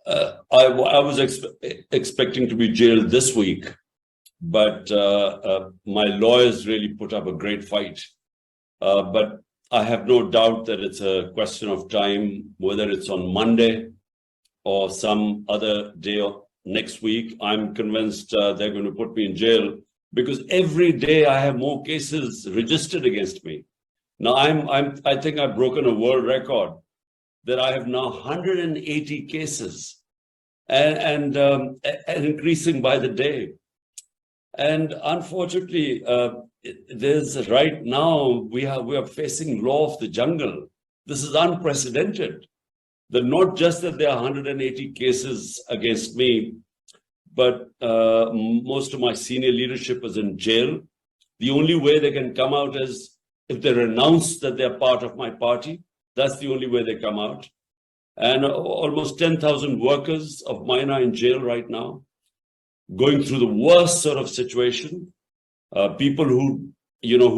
I was expecting to be jailed this week, but my lawyers really put up a great fight. But I have no doubt that it's a question of time, whether it's on Monday or some other day next week. I'm convinced they're going to put me in jail because every day I have more cases registered against me. Now I think I've broken a world record that I have now 180 cases and increasing by the day. And unfortunately, there's right now we are facing law of the jungle. This is unprecedented. That not just that there are 180 cases against me, but most of my senior leadership is in jail. The only way they can come out is if they renounce that they're part of my party. That's the only way they come out. And almost 10,000 workers of mine are in jail right now, going through the worst sort of situation. People who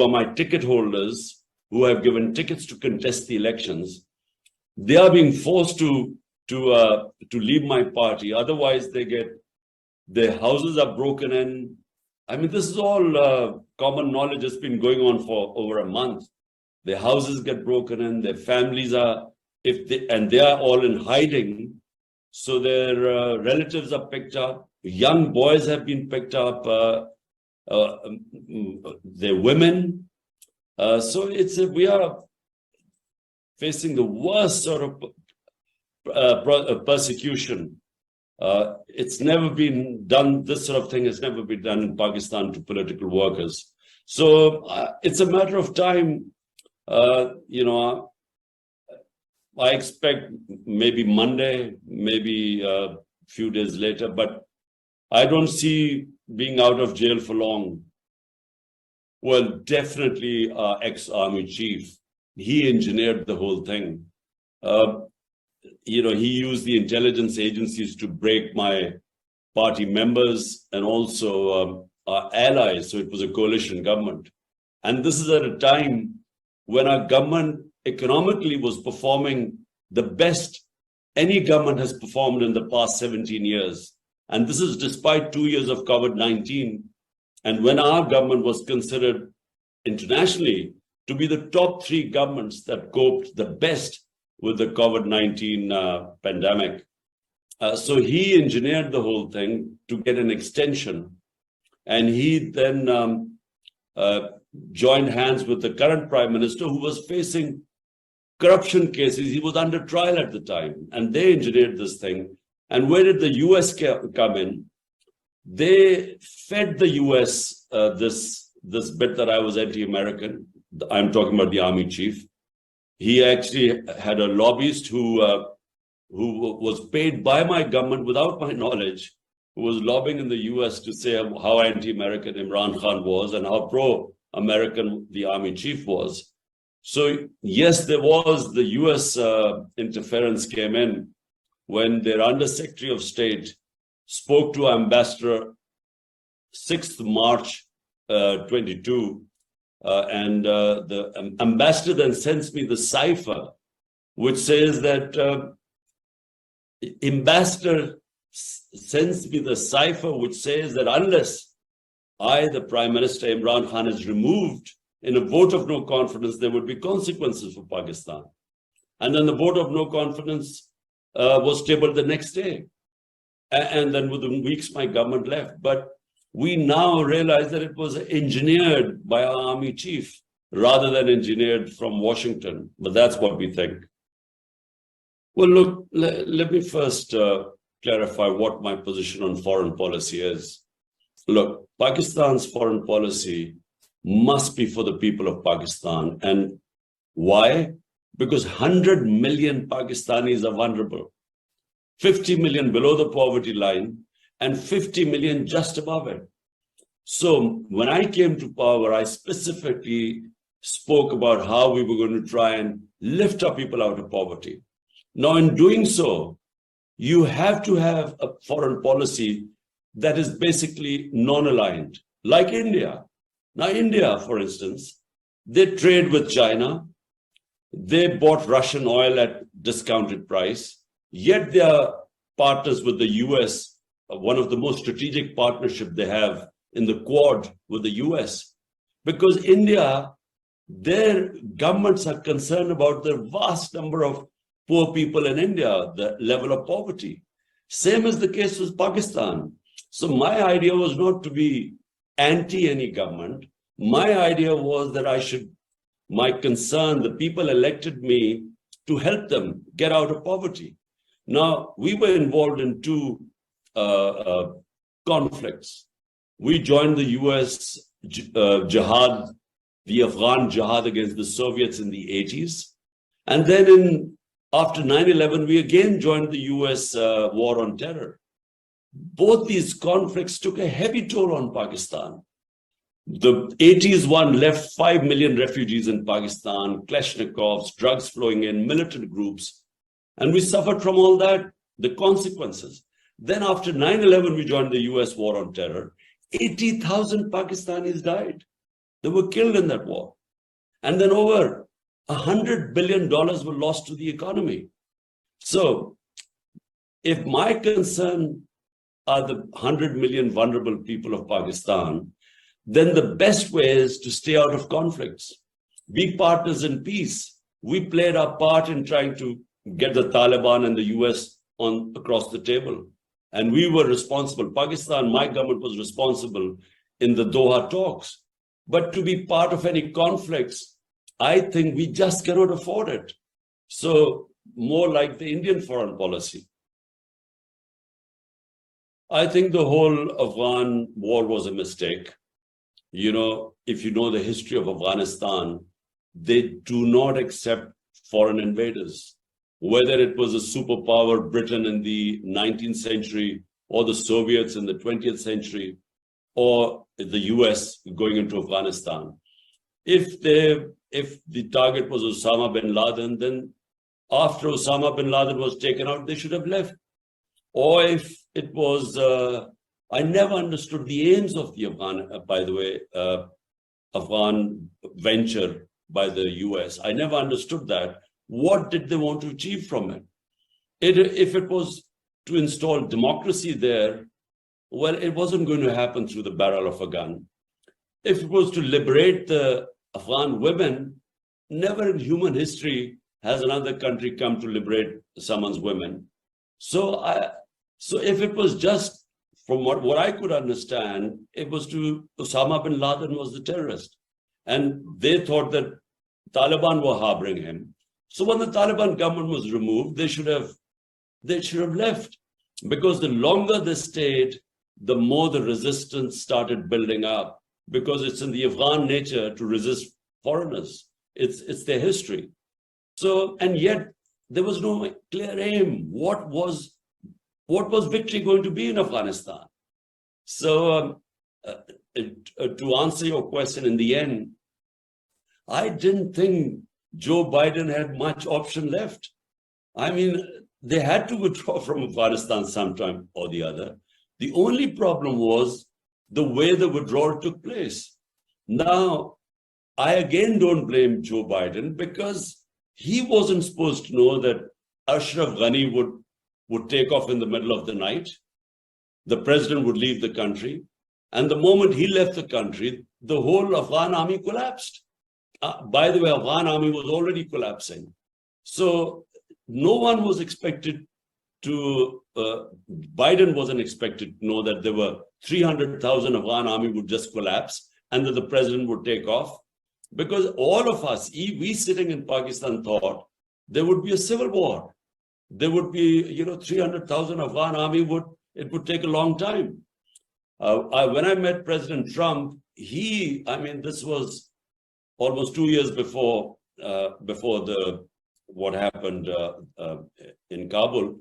are my ticket holders, who have given tickets to contest the elections, they are being forced to leave my party. Otherwise, their houses are broken in. I mean, this is all common knowledge. It's been going on for over a month. Their houses get broken in. Their families are, and they are all in hiding. So their relatives are picked up. Young boys have been picked up. Their women. So we are facing the worst sort of persecution. It's never been done. This sort of thing has never been done in Pakistan to political workers. So it's a matter of time. I expect maybe Monday, maybe a few days later, but I don't see being out of jail for long. Well, definitely our ex-army chief. He engineered the whole thing. He used the intelligence agencies to break my party members and also our allies. So it was a coalition government. And this is at a time when our government economically was performing the best any government has performed in the past 17 years. And this is despite 2 years of COVID-19. And when our government was considered internationally to be the top 3 governments that coped the best with the COVID-19 pandemic. So he engineered the whole thing to get an extension. And he then joined hands with the current prime minister, who was facing corruption cases. He was under trial at the time, and they engineered this thing. And where did the US come in? They fed the US this bit that I was anti-American. I'm talking about the army chief. He actually had a lobbyist who was paid by my government without my knowledge, who was lobbying in the US to say how anti-American Imran Khan was and how pro-American the army chief was. So yes, there was the US interference came in when their Undersecretary of State spoke to Ambassador 6th March 22. And the ambassador then sends me the cipher, which says that ambassador sends me the cipher, which says that unless the Prime Minister Imran Khan is removed in a vote of no confidence, there would be consequences for Pakistan. And then the vote of no confidence was tabled the next day. And then within weeks, my government left. But we now realize that it was engineered by our army chief rather than engineered from Washington. But that's what we think. Well, look, let me first clarify what my position on foreign policy is. Look, Pakistan's foreign policy must be for the people of Pakistan. And why? Because 100 million Pakistanis are vulnerable, 50 million below the poverty line, and 50 million just above it. So when I came to power, I specifically spoke about how we were going to try and lift our people out of poverty. Now, in doing so, you have to have a foreign policy that is basically non-aligned, like India. Now, India, for instance, they trade with China. They bought Russian oil at discounted price, yet they are partners with the US, one of the most strategic partnerships they have in the Quad with the US. Because India, their governments are concerned about the vast number of poor people in India, the level of poverty. Same is the case with Pakistan. So my idea was not to be anti any government. My idea was that my concern, the people elected me to help them get out of poverty. Now, we were involved in two conflicts. We joined the US jihad, the Afghan jihad against the Soviets in the 80s. And then after 9/11, we again joined the US war on terror. Both these conflicts took a heavy toll on Pakistan. The 80s one left 5 million refugees in Pakistan, Kalashnikovs, drugs flowing in, militant groups. And we suffered from all that, the consequences. Then after 9/11, we joined the US war on terror. 80,000 Pakistanis died. They were killed in that war. And then over $100 billion were lost to the economy. So if my concern are the 100 million vulnerable people of Pakistan, then the best way is to stay out of conflicts. Be partners in peace. We played our part in trying to get the Taliban and the US across the table. And we were responsible. Pakistan, my government was responsible in the Doha talks. But to be part of any conflicts, I think we just cannot afford it. So more like the Indian foreign policy. I think the whole Afghan war was a mistake. You know, if you know the history of Afghanistan, they do not accept foreign invaders. Whether it was a superpower, Britain in the 19th century, or the Soviets in the 20th century, or the US going into Afghanistan. If the target was Osama bin Laden, then after Osama bin Laden was taken out, they should have left. Or if it was, I never understood the aims of the Afghan venture by the US. I never understood that. What did they want to achieve from it? If it was to install democracy there, well, it wasn't going to happen through the barrel of a gun. If it was to liberate the Afghan women, never in human history has another country come to liberate someone's women. So if it was just, from what I could understand, it was to Osama bin Laden was the terrorist. And they thought that Taliban were harboring him. So when the Taliban government was removed, they should have left. Because the longer they stayed, the more the resistance started building up. Because it's in the Afghan nature to resist foreigners. It's their history. So, and yet there was no clear aim. What was victory going to be in Afghanistan? So to answer your question, in the end, I didn't think Joe Biden had much option left. I mean, they had to withdraw from Afghanistan sometime or the other. The only problem was the way the withdrawal took place. Now, I again don't blame Joe Biden because he wasn't supposed to know that Ashraf Ghani would take off in the middle of the night. The president would leave the country. And the moment he left the country, the whole Afghan army collapsed. By the way, Afghan army was already collapsing. So no one was expected to, Biden wasn't expected to know that there were 300,000 Afghan army would just collapse and that the president would take off. Because all of us, we sitting in Pakistan thought there would be a civil war. There would be, 300,000 Afghan army it would take a long time. When I met President Trump, this was almost 2 years before what happened in Kabul.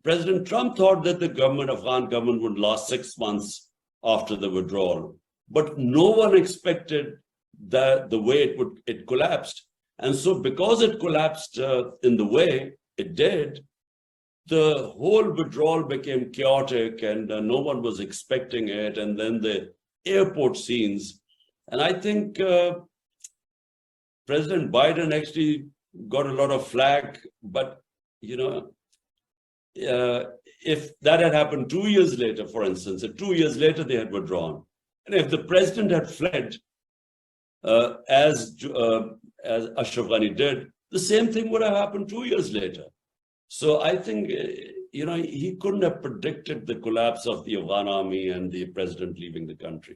President Trump thought that the Afghan government would last 6 months after the withdrawal, but no one expected the way it collapsed. And so because it collapsed in the way it did, the whole withdrawal became chaotic and no one was expecting it. And then the airport scenes. And I think President Biden actually got a lot of flack, but, if that had happened 2 years later, for instance, if 2 years later they had withdrawn, and if the president had fled, as Ashraf Ghani did, the same thing would have happened 2 years later. So I think, he couldn't have predicted the collapse of the Afghan army and the president leaving the country.